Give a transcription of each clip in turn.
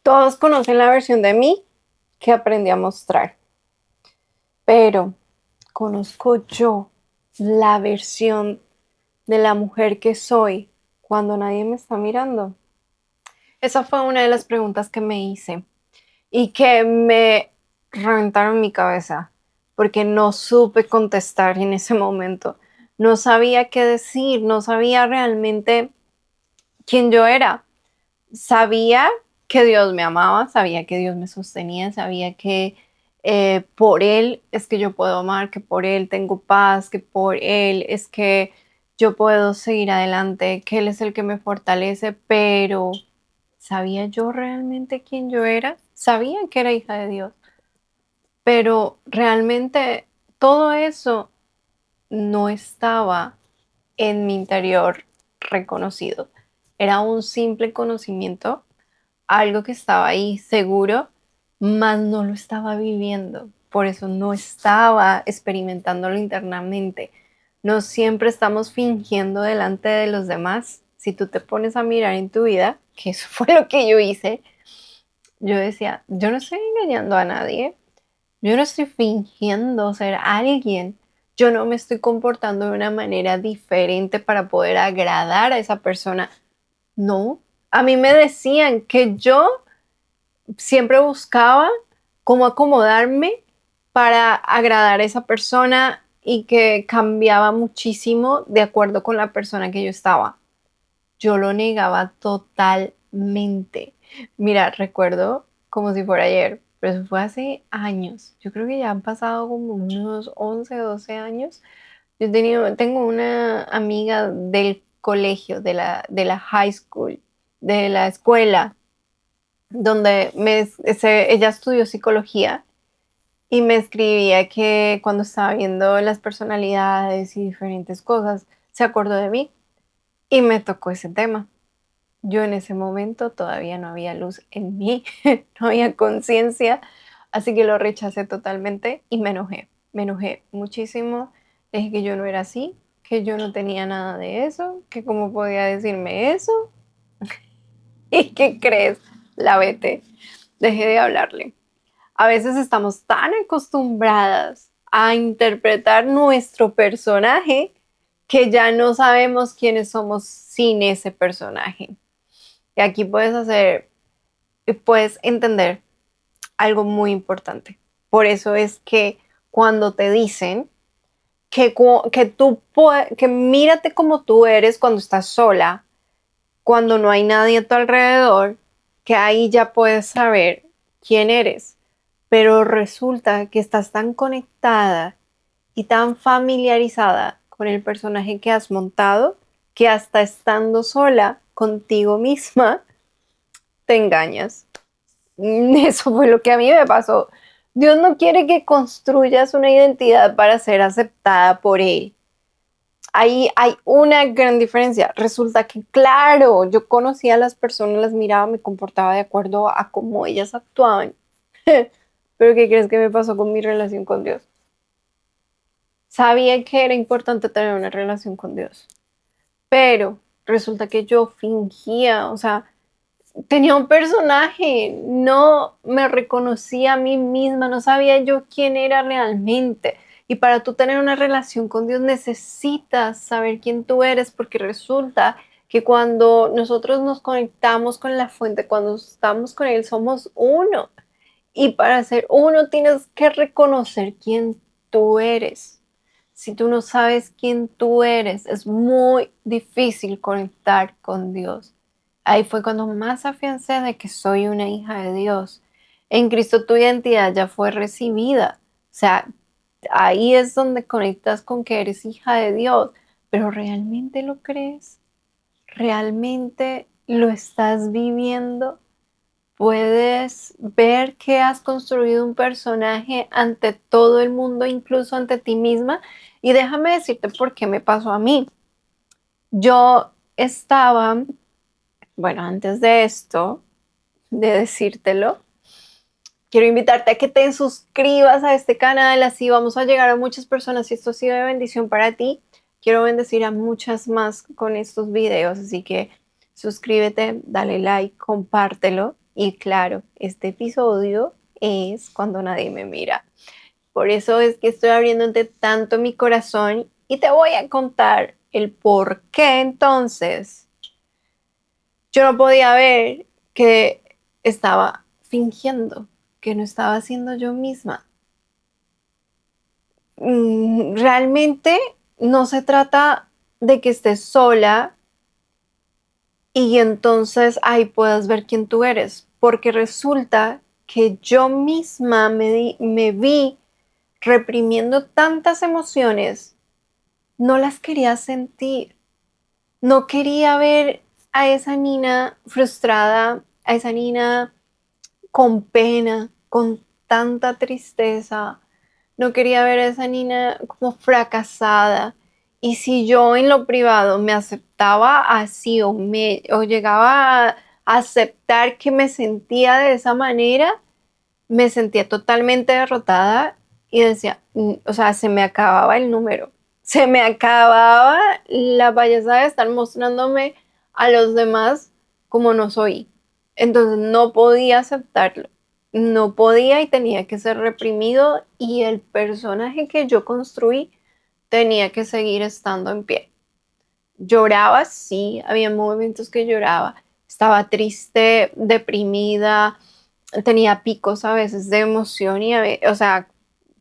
Todos conocen la versión de mí que aprendí a mostrar, pero conozco yo la versión de la mujer que soy cuando nadie me está mirando. Esa fue una de las preguntas que me hice y que me reventaron mi cabeza porque no supe contestar en ese momento. No sabía qué decir, no sabía realmente quién yo era. Sabía que Dios me amaba, sabía que Dios me sostenía, sabía que por Él es que yo puedo amar, que por Él tengo paz, que por Él es que yo puedo seguir adelante, que Él es el que me fortalece, pero ¿sabía yo realmente quién yo era? Sabía que era hija de Dios, pero realmente todo eso no estaba en mi interior reconocido. Era un simple conocimiento, algo que estaba ahí seguro, mas no lo estaba viviendo. Por eso no estaba experimentándolo internamente. No siempre estamos fingiendo delante de los demás. Si tú te pones a mirar en tu vida, que eso fue lo que yo hice, yo decía, yo no estoy engañando a nadie, yo no estoy fingiendo ser alguien, yo no me estoy comportando de una manera diferente para poder agradar a esa persona. No, a mí me decían que yo siempre buscaba cómo acomodarme para agradar a esa persona y que cambiaba muchísimo de acuerdo con la persona que yo estaba. Yo lo negaba totalmente. Mira, recuerdo como si fuera ayer, pero eso fue hace años. Yo creo que ya han pasado como unos 11 o 12 años. Tengo una amiga del colegio, de la high school, de la escuela, donde ella estudió psicología y me escribía que cuando estaba viendo las personalidades y diferentes cosas, se acordó de mí y me tocó ese tema. Yo en ese momento todavía no había luz en mí, no había conciencia, así que lo rechacé totalmente y me enojé muchísimo. Le dije que yo no era así, que yo no tenía nada de eso, que cómo podía decirme eso. ¿Y qué crees? La vete, dejé de hablarle. A veces estamos tan acostumbradas a interpretar nuestro personaje que ya no sabemos quiénes somos sin ese personaje. Y aquí puedes entender algo muy importante. Por eso es que cuando te dicen que mírate como tú eres cuando estás sola, cuando no hay nadie a tu alrededor, que ahí ya puedes saber quién eres. Pero resulta que estás tan conectada y tan familiarizada con el personaje que has montado que hasta estando sola contigo misma te engañas. Eso fue lo que a mí me pasó. Dios no quiere que construyas una identidad para ser aceptada por Él. Ahí hay una gran diferencia. Resulta que, claro, yo conocía a las personas, las miraba, me comportaba de acuerdo a cómo ellas actuaban. Pero ¿qué crees que me pasó con mi relación con Dios? Sabía que era importante tener una relación con Dios, pero resulta que yo fingía, o sea, tenía un personaje, no me reconocía a mí misma, no sabía yo quién era realmente. Y para tú tener una relación con Dios necesitas saber quién tú eres, porque resulta que cuando nosotros nos conectamos con la fuente, cuando estamos con Él, somos uno. Y para ser uno tienes que reconocer quién tú eres. Si tú no sabes quién tú eres, es muy difícil conectar con Dios. Ahí fue cuando más afiancé de que soy una hija de Dios. En Cristo tu identidad ya fue recibida. O sea, ahí es donde conectas con que eres hija de Dios. Pero ¿realmente lo crees? ¿Realmente lo estás viviendo? Puedes ver que has construido un personaje ante todo el mundo, incluso ante ti misma. Y déjame decirte por qué me pasó a mí. Yo estaba, bueno, antes de esto, de decírtelo, quiero invitarte a que te suscribas a este canal, así vamos a llegar a muchas personas y esto ha sido de bendición para ti. Quiero bendecir a muchas más con estos videos, así que suscríbete, dale like, compártelo. Y claro, este episodio es cuando nadie me mira. Por eso es que estoy abriéndote tanto mi corazón y te voy a contar el por qué entonces yo no podía ver que estaba fingiendo, que no estaba siendo yo misma. Realmente no se trata de que estés sola y entonces ahí puedas ver quién tú eres, porque resulta que yo misma me vi reprimiendo tantas emociones, no las quería sentir, no quería ver a esa niña frustrada, a esa niña con pena, con tanta tristeza, no quería ver a esa niña como fracasada. Y si yo en lo privado me aceptaba así o llegaba a aceptar que me sentía de esa manera, me sentía totalmente derrotada y decía, o sea, se me acababa el número, se me acababa la payasada de estar mostrándome a los demás como no soy. Entonces no podía aceptarlo, no podía y tenía que ser reprimido y el personaje que yo construí tenía que seguir estando en pie. Lloraba, sí, había momentos que lloraba, estaba triste, deprimida, tenía picos a veces de emoción y o sea,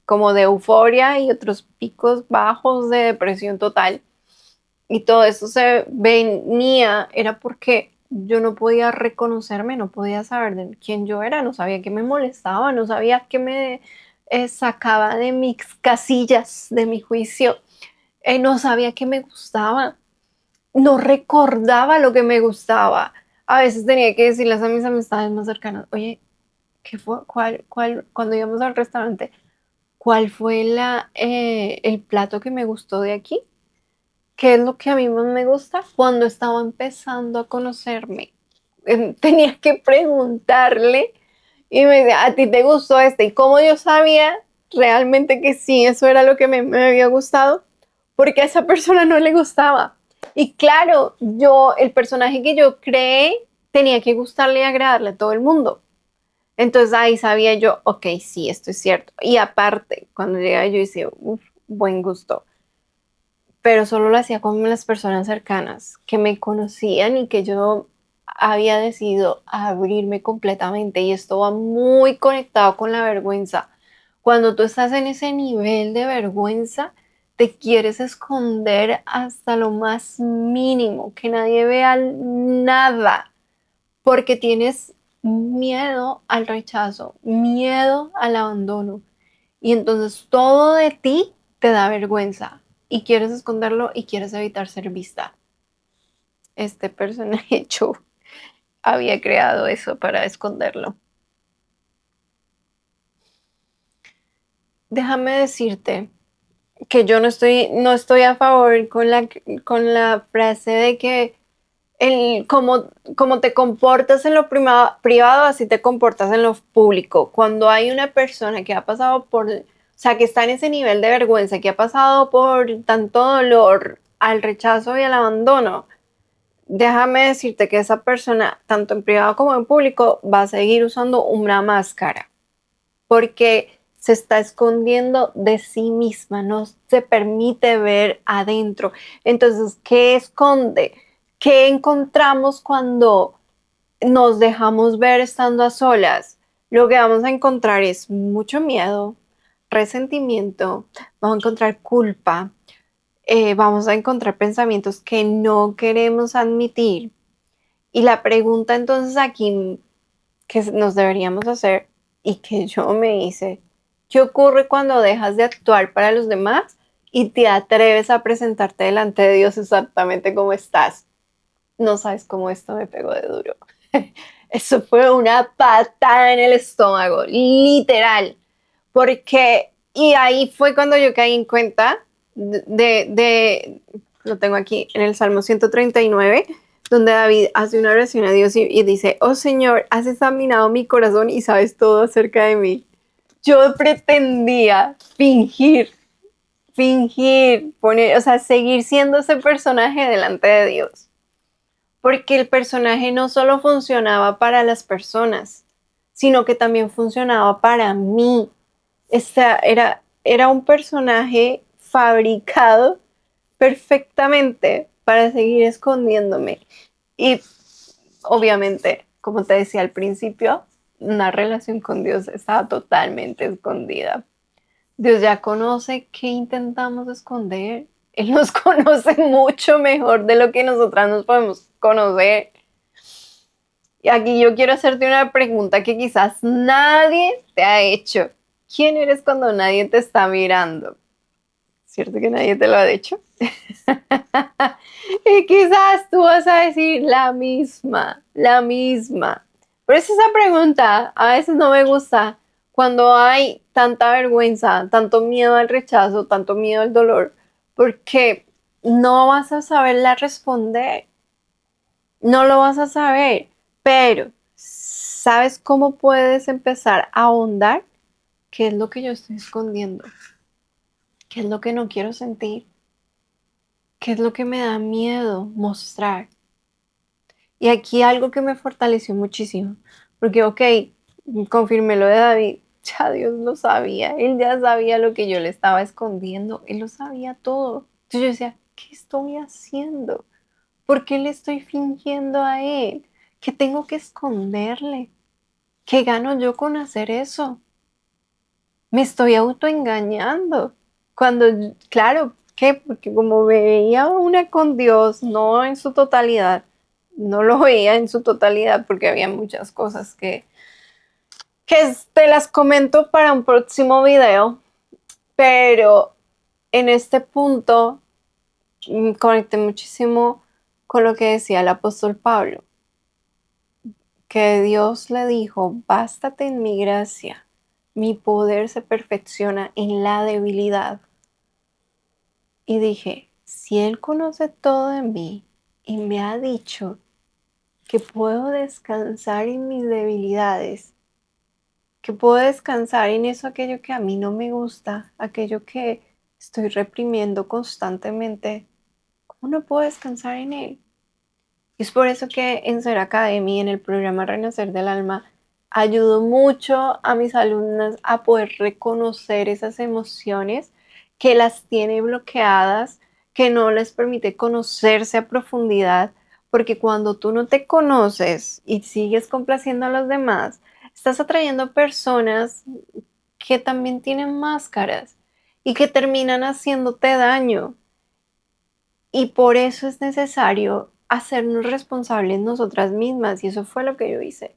como de euforia y otros picos bajos de depresión total. Y todo eso se venía, era porque yo no podía reconocerme, no podía saber de quién yo era, no sabía qué me molestaba, no sabía qué me sacaba de mis casillas, de mi juicio, no sabía qué me gustaba, no recordaba lo que me gustaba. A veces tenía que decirles a mis amistades más cercanas, oye, ¿qué fue? Cuando íbamos al restaurante, ¿cuál fue el plato que me gustó de aquí? ¿Qué es lo que a mí más me gusta? Cuando estaba empezando a conocerme, tenía que preguntarle y me decía, ¿a ti te gustó este? Y como yo sabía realmente que sí, eso era lo que me había gustado, porque a esa persona no le gustaba. Y claro, el personaje que yo creé tenía que gustarle y agradarle a todo el mundo. Entonces ahí sabía yo, ok, sí, esto es cierto. Y aparte, cuando llegaba yo decía, uff, buen gusto. Pero solo lo hacía con las personas cercanas que me conocían y que yo había decidido abrirme completamente. Y esto va muy conectado con la vergüenza. Cuando tú estás en ese nivel de vergüenza, te quieres esconder hasta lo más mínimo, que nadie vea nada porque tienes miedo al rechazo, miedo al abandono. Y entonces todo de ti te da vergüenza y quieres esconderlo y quieres evitar ser vista. Este personaje yo había creado eso para esconderlo. Déjame decirte que yo no estoy a favor con la frase de que como te comportas en lo privado, así te comportas en lo público. Cuando hay una persona que ha pasado o sea, que está en ese nivel de vergüenza, que ha pasado por tanto dolor, al rechazo y al abandono, déjame decirte que esa persona, tanto en privado como en público, va a seguir usando una máscara, porque se está escondiendo de sí misma, no se permite ver adentro. Entonces, ¿qué esconde? ¿Qué encontramos cuando nos dejamos ver estando a solas? Lo que vamos a encontrar es mucho miedo, resentimiento, vamos a encontrar culpa, vamos a encontrar pensamientos que no queremos admitir. Y la pregunta entonces aquí que nos deberíamos hacer y que yo me hice, ¿qué ocurre cuando dejas de actuar para los demás y te atreves a presentarte delante de Dios exactamente como estás? No sabes cómo esto me pegó de duro. Eso fue una patada en el estómago, literal, porque, y ahí fue cuando yo caí en cuenta lo tengo aquí en el Salmo 139, donde David hace una oración a Dios y dice, oh Señor, has examinado mi corazón y sabes todo acerca de mí. Yo pretendía fingir, poner, o sea, seguir siendo ese personaje delante de Dios. porque el personaje no solo funcionaba para las personas, sino que también funcionaba para mí. Era un personaje fabricado perfectamente para seguir escondiéndome. Y obviamente, como te decía al principio, una relación con Dios estaba totalmente escondida. Dios ya conoce qué intentamos esconder. Él nos conoce mucho mejor de lo que nosotras nos podemos conocer. Y aquí yo quiero hacerte una pregunta que quizás nadie te ha hecho. ¿Quién eres cuando nadie te está mirando? ¿Cierto que nadie te lo ha dicho? Y quizás tú vas a decir la misma, la misma. Pero es esa pregunta, a veces no me gusta cuando hay tanta vergüenza, tanto miedo al rechazo, tanto miedo al dolor, porque no vas a saberla responder, no lo vas a saber, pero ¿sabes cómo puedes empezar a ahondar? ¿Qué es lo que yo estoy escondiendo? ¿Qué es lo que no quiero sentir? ¿Qué es lo que me da miedo mostrar? Y aquí algo que me fortaleció muchísimo, porque, ok, confirmé lo de David, ya Dios lo sabía, él ya sabía lo que yo le estaba escondiendo, él lo sabía todo. Entonces yo decía, ¿qué estoy haciendo? ¿Por qué le estoy fingiendo a él? ¿Qué tengo que esconderle? ¿Qué gano yo con hacer eso? Me estoy autoengañando. Cuando, claro, ¿qué? Porque como veía una con Dios, no en su totalidad, no lo veía en su totalidad porque había muchas cosas que te las comento para un próximo video, pero en este punto conecté muchísimo con lo que decía el apóstol Pablo, que Dios le dijo, bástate en mi gracia, mi poder se perfecciona en la debilidad. Y dije, si Él conoce todo de mí y me ha dicho que puedo descansar en mis debilidades, que puedo descansar en eso, aquello que a mí no me gusta, aquello que estoy reprimiendo constantemente, ¿cómo no puedo descansar en Él? Y es por eso que en Ser Academy, en el programa Renacer del Alma, ayudo mucho a mis alumnas a poder reconocer esas emociones que las tiene bloqueadas, que no les permite conocerse a profundidad, porque cuando tú no te conoces y sigues complaciendo a los demás, estás atrayendo personas que también tienen máscaras y que terminan haciéndote daño. Y por eso es necesario hacernos responsables nosotras mismas. Y eso fue lo que yo hice.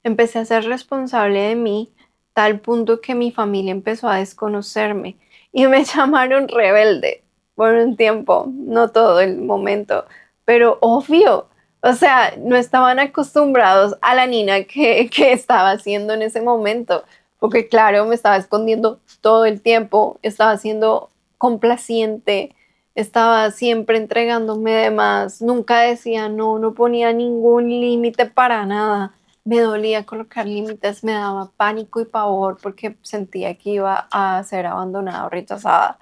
Empecé a ser responsable de mí, tal punto que mi familia empezó a desconocerme y me llamaron rebelde por un tiempo, no todo el momento, pero obvio. O sea, no estaban acostumbrados a la Nina que estaba haciendo en ese momento, porque claro, me estaba escondiendo todo el tiempo, estaba siendo complaciente, estaba siempre entregándome de más, nunca decía no, no ponía ningún límite para nada. Me dolía colocar límites, me daba pánico y pavor porque sentía que iba a ser abandonada o rechazada.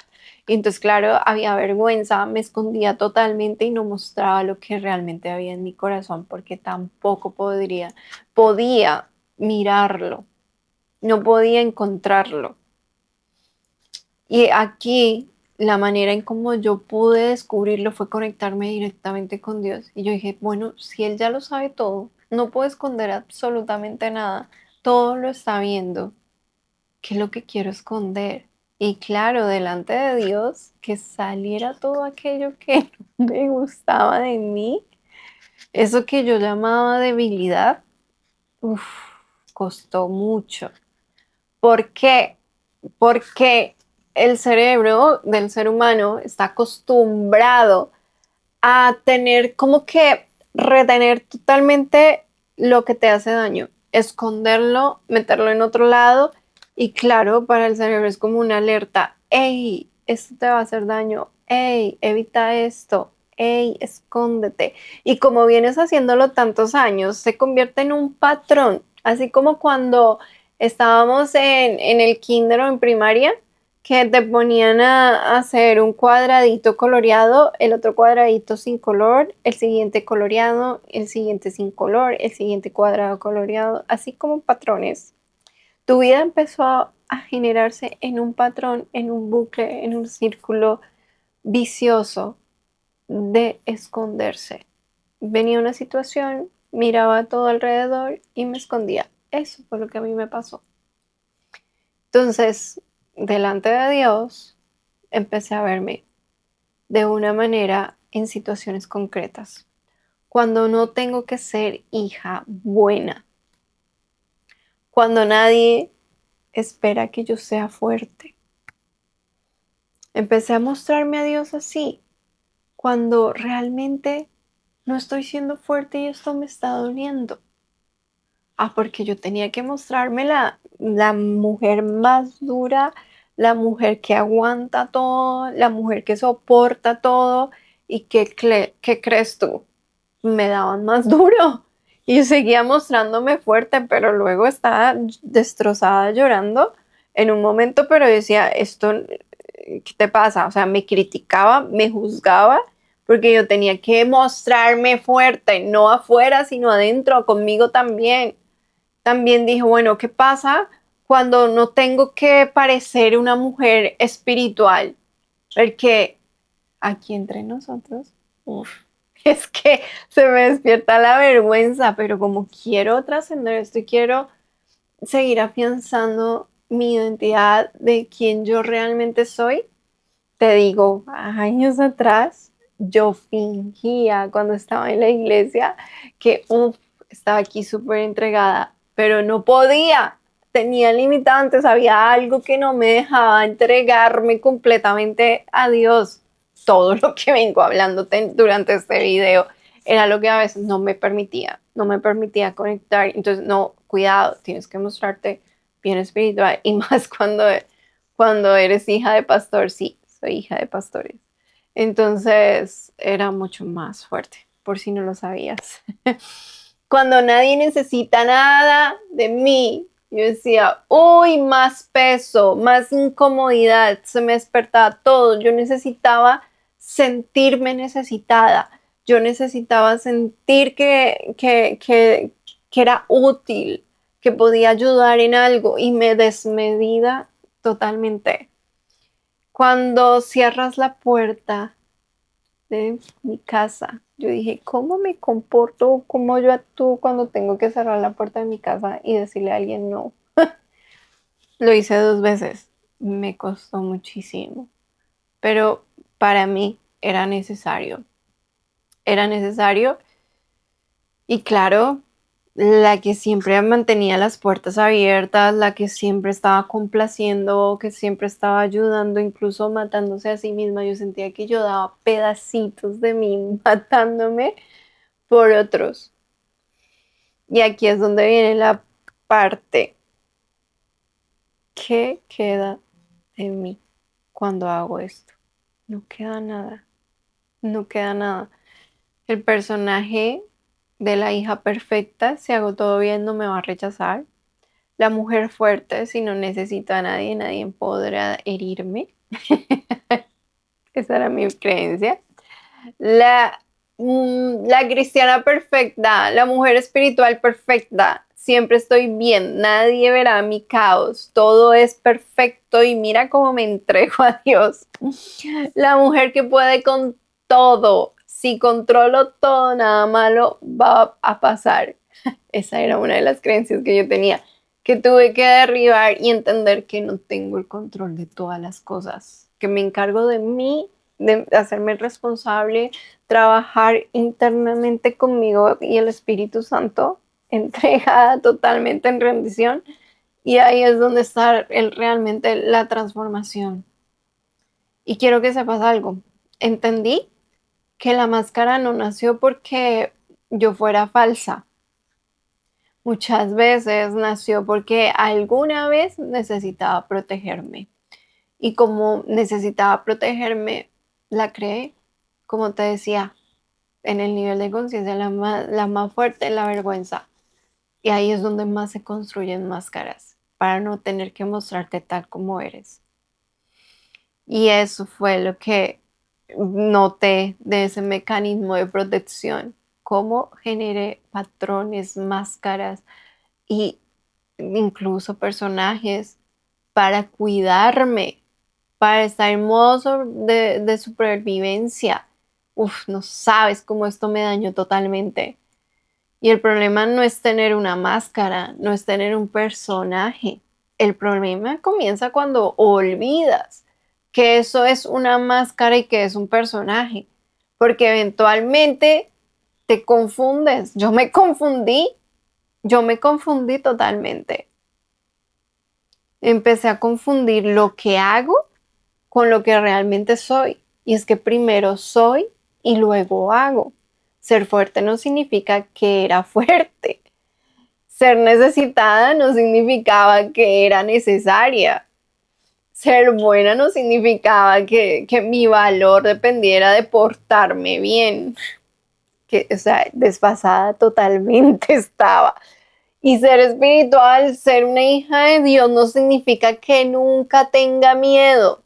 Y entonces, claro, había vergüenza, me escondía totalmente y no mostraba lo que realmente había en mi corazón porque tampoco podía mirarlo, no podía encontrarlo. Y aquí la manera en cómo yo pude descubrirlo fue conectarme directamente con Dios. Y yo dije, bueno, si Él ya lo sabe todo, no puedo esconder absolutamente nada, todo lo está viendo. ¿Qué es lo que quiero esconder? Y claro, delante de Dios, que saliera todo aquello que no me gustaba de mí, eso que yo llamaba debilidad, uf, costó mucho. ¿Por qué? Porque el cerebro del ser humano está acostumbrado a tener como que retener totalmente lo que te hace daño, esconderlo, meterlo en otro lado y claro, para el cerebro es como una alerta, hey, esto te va a hacer daño, hey, evita esto, hey, escóndete. Y como vienes haciéndolo tantos años, se convierte en un patrón, así como cuando estábamos en el kinder o en primaria, que te ponían a hacer un cuadradito coloreado, el otro cuadradito sin color, el siguiente coloreado, el siguiente sin color, el siguiente cuadrado coloreado, así como patrones. Tu vida empezó a generarse en un patrón, en un bucle, en un círculo vicioso de esconderse. Venía una situación, miraba todo alrededor y me escondía. Eso fue lo que a mí me pasó. Entonces, delante de Dios, empecé a verme de una manera en situaciones concretas. Cuando no tengo que ser hija buena, cuando nadie espera que yo sea fuerte. Empecé a mostrarme a Dios así, cuando realmente no estoy siendo fuerte y esto me está doliendo. Porque yo tenía que mostrarme la mujer más dura, la mujer que aguanta todo, la mujer que soporta todo. ¿Y qué crees tú? Me daban más duro. Y seguía mostrándome fuerte, pero luego estaba destrozada llorando en un momento, pero decía, esto, ¿qué te pasa? O sea, me criticaba, me juzgaba, porque yo tenía que mostrarme fuerte, no afuera, sino adentro, conmigo también. También dije, bueno, ¿qué pasa cuando no tengo que parecer una mujer espiritual? Porque aquí entre nosotros, uf, es que se me despierta la vergüenza, pero como quiero trascender esto y quiero seguir afianzando mi identidad de quién yo realmente soy, te digo, años atrás yo fingía cuando estaba en la iglesia que estaba aquí súper entregada, pero no podía, tenía limitantes, había algo que no me dejaba entregarme completamente a Dios. Todo lo que vengo hablando durante este video era lo que a veces no me permitía conectar. Entonces, no, cuidado, tienes que mostrarte bien espiritual y más cuando eres hija de pastor. Sí, soy hija de pastores. Entonces era mucho más fuerte, por si no lo sabías. Cuando nadie necesita nada de mí, yo decía, uy, más peso, más incomodidad, se me despertaba todo. Yo necesitaba sentirme necesitada. Yo necesitaba sentir que era útil, que podía ayudar en algo y me desmedida totalmente. Cuando cierras la puerta de mi casa, yo dije, ¿cómo me comporto? ¿Cómo yo actúo cuando tengo que cerrar la puerta de mi casa y decirle a alguien no? Lo hice 2 veces, me costó muchísimo, pero para mí era necesario. Era necesario y claro, la que siempre mantenía las puertas abiertas, la que siempre estaba complaciendo, que siempre estaba ayudando, incluso matándose a sí misma. Yo sentía que yo daba pedacitos de mí matándome por otros. Y aquí es donde viene la parte. ¿Qué queda de mí cuando hago esto? No queda nada. No queda nada. El personaje de la hija perfecta, si hago todo bien, no me va a rechazar. La mujer fuerte, si no necesito a nadie, nadie podrá herirme. Esa era mi creencia. La, la cristiana perfecta, la mujer espiritual perfecta. Siempre estoy bien, nadie verá mi caos, todo es perfecto y mira cómo me entrego a Dios. La mujer que puede con todo, si controlo todo, nada malo va a pasar. Esa era una de las creencias que yo tenía, que tuve que derribar y entender que no tengo el control de todas las cosas, que me encargo de mí, de hacerme responsable, trabajar internamente conmigo y el Espíritu Santo, entregada totalmente en rendición. Y ahí es donde está realmente la transformación. Y quiero que sepas algo. Entendí que la máscara no nació porque yo fuera falsa. Muchas veces nació porque alguna vez necesitaba protegerme. Y como necesitaba protegerme, la creé, como te decía, en el nivel de conciencia, la más fuerte, la vergüenza. Y ahí es donde más se construyen máscaras, para no tener que mostrarte tal como eres. Y eso fue lo que noté de ese mecanismo de protección, cómo generé patrones, máscaras y incluso personajes para cuidarme, para estar en modo de supervivencia. Uf, no sabes cómo esto me dañó totalmente. Y el problema no es tener una máscara, no es tener un personaje. El problema comienza cuando olvidas que eso es una máscara y que es un personaje, porque eventualmente te confundes. Yo me confundí totalmente. Empecé a confundir lo que hago con lo que realmente soy. Y es que primero soy y luego hago. Ser fuerte no significa que era fuerte. Ser necesitada no significaba que era necesaria. Ser buena no significaba que mi valor dependiera de portarme bien. Que, o sea, desfasada totalmente estaba. Y ser espiritual, ser una hija de Dios, no significa que nunca tenga miedo.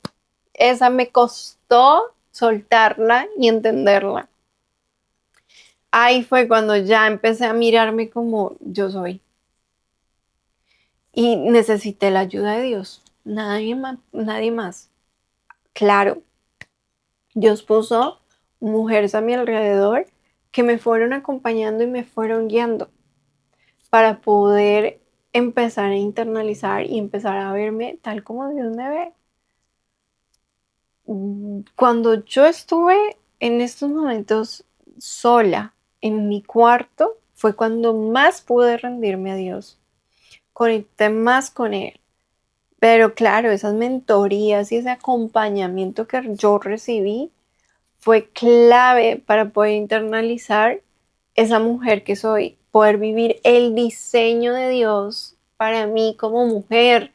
Esa me costó soltarla y entenderla. Ahí fue cuando ya empecé a mirarme como yo soy. Y necesité la ayuda de Dios. Nadie más, nadie más. Claro, Dios puso mujeres a mi alrededor que me fueron acompañando y me fueron guiando para poder empezar a internalizar y empezar a verme tal como Dios me ve. Cuando yo estuve en estos momentos sola en mi cuarto, fue cuando más pude rendirme a Dios. Conecté más con Él. Pero claro, esas mentorías y ese acompañamiento que yo recibí fue clave para poder internalizar esa mujer que soy, poder vivir el diseño de Dios para mí como mujer.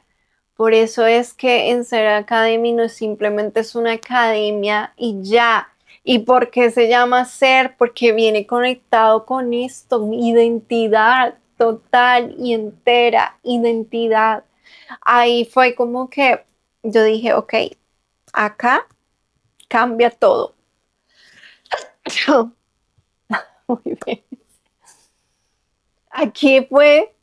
Por eso es que en Ser Academy no simplemente es una academia y ya. ¿Y por qué se llama Ser? Porque viene conectado con esto, mi identidad total y entera, identidad. Ahí fue como que yo dije, ok, acá cambia todo. Muy bien. Aquí fue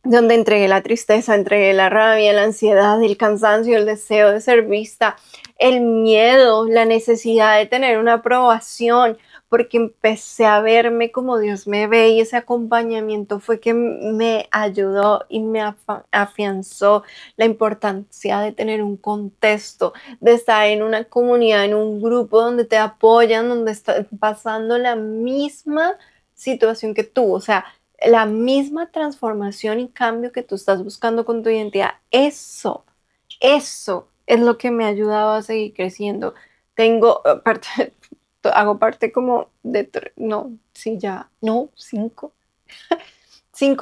donde entregué la tristeza, entregué la rabia, la ansiedad, el cansancio, el deseo de ser vista, el miedo, la necesidad de tener una aprobación, porque empecé a verme como Dios me ve y ese acompañamiento fue que me ayudó y me afianzó la importancia de tener un contexto, de estar en una comunidad, en un grupo donde te apoyan, donde estás pasando la misma situación que tú, o sea, la misma transformación y cambio que tú estás buscando con tu identidad. Eso es lo que me ha ayudado a seguir creciendo. Tengo parte, hago parte como de, no, sí, ya, no, cinco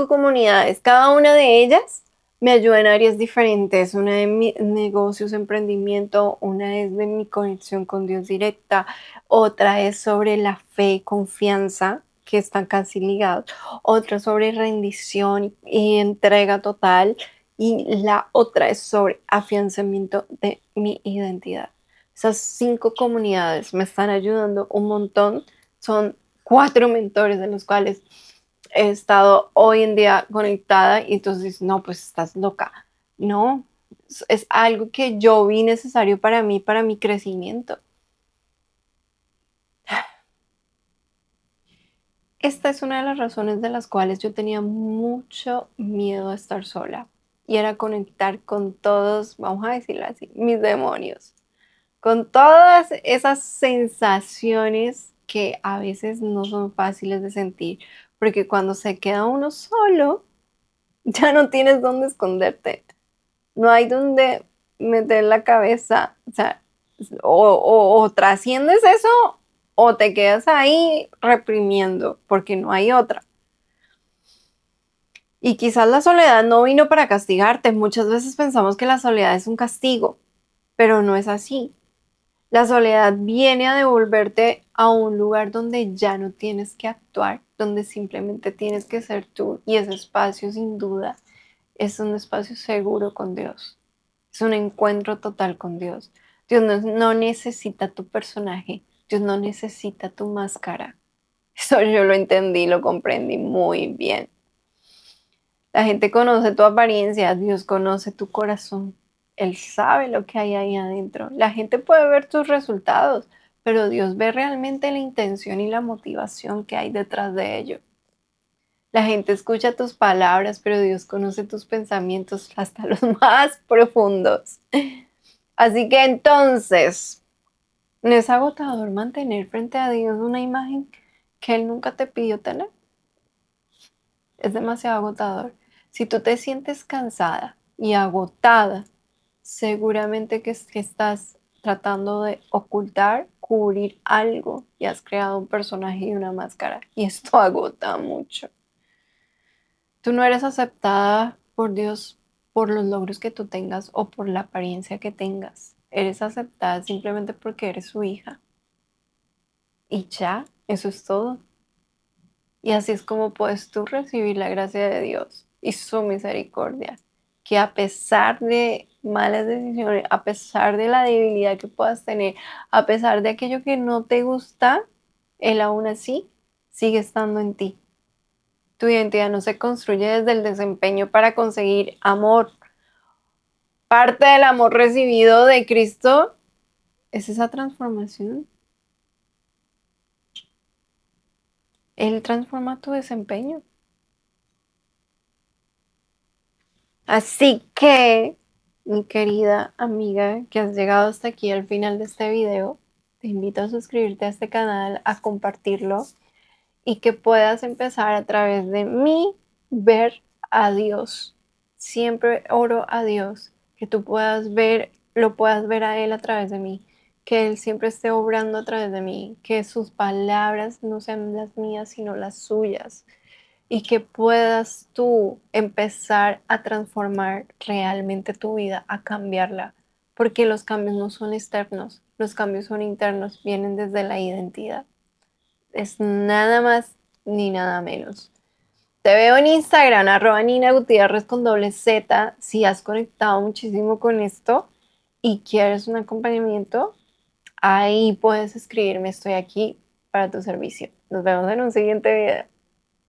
comunidades. Cada una de ellas me ayuda en áreas diferentes. Una de mis negocios, emprendimiento, una es de mi conexión con Dios directa, otra es sobre la fe, confianza, que están casi ligados, otra sobre rendición y entrega total, y la otra es sobre afianzamiento de mi identidad. Esas 5 comunidades me están ayudando un montón. Son 4 mentores de los cuales he estado hoy en día conectada y entonces, no, pues estás loca. No, es algo que yo vi necesario para mí, para mi crecimiento. Esta es una de las razones de las cuales yo tenía mucho miedo a estar sola y era conectar con todos, vamos a decirlo así, mis demonios, con todas esas sensaciones que a veces no son fáciles de sentir, porque cuando se queda uno solo, ya no tienes dónde esconderte, no hay donde meter la cabeza, o sea, o trasciendes eso o te quedas ahí reprimiendo, porque no hay otra. Y quizás la soledad no vino para castigarte, muchas veces pensamos que la soledad es un castigo, pero no es así. La soledad viene a devolverte a un lugar donde ya no tienes que actuar, donde simplemente tienes que ser tú, y ese espacio sin duda es un espacio seguro con Dios. Es un encuentro total con Dios, Dios no necesita tu personaje, Dios no necesita tu máscara. Eso yo lo entendí, lo comprendí muy bien. La gente conoce tu apariencia, Dios conoce tu corazón. Él sabe lo que hay ahí adentro. La gente puede ver tus resultados, pero Dios ve realmente la intención y la motivación que hay detrás de ello. La gente escucha tus palabras, pero Dios conoce tus pensamientos hasta los más profundos. Así que entonces, ¿no es agotador mantener frente a Dios una imagen que Él nunca te pidió tener? Es demasiado agotador. Si tú te sientes cansada y agotada, seguramente que estás tratando de ocultar, cubrir algo y has creado un personaje y una máscara. Y esto agota mucho. Tú no eres aceptada por Dios por los logros que tú tengas o por la apariencia que tengas. Eres aceptada simplemente porque eres su hija. Y ya, eso es todo. Y así es como puedes tú recibir la gracia de Dios y su misericordia, que a pesar de malas decisiones, a pesar de la debilidad que puedas tener, a pesar de aquello que no te gusta, Él aún así sigue estando en ti. Tu identidad no se construye desde el desempeño para conseguir amor. Parte del amor recibido de Cristo es esa transformación. Él transforma tu desempeño. Así que, mi querida amiga que has llegado hasta aquí al final de este video, te invito a suscribirte a este canal, a compartirlo y que puedas empezar a través de mí ver a Dios. Siempre oro a Dios, que tú puedas ver, lo puedas ver a Él a través de mí, que Él siempre esté obrando a través de mí, que sus palabras no sean las mías, sino las suyas y que puedas tú empezar a transformar realmente tu vida, a cambiarla, porque los cambios no son externos, los cambios son internos, vienen desde la identidad. Es nada más ni nada menos. Te veo en Instagram, @NinaGutierrez con doble Z. Si has conectado muchísimo con esto y quieres un acompañamiento, ahí puedes escribirme. Estoy aquí para tu servicio. Nos vemos en un siguiente video.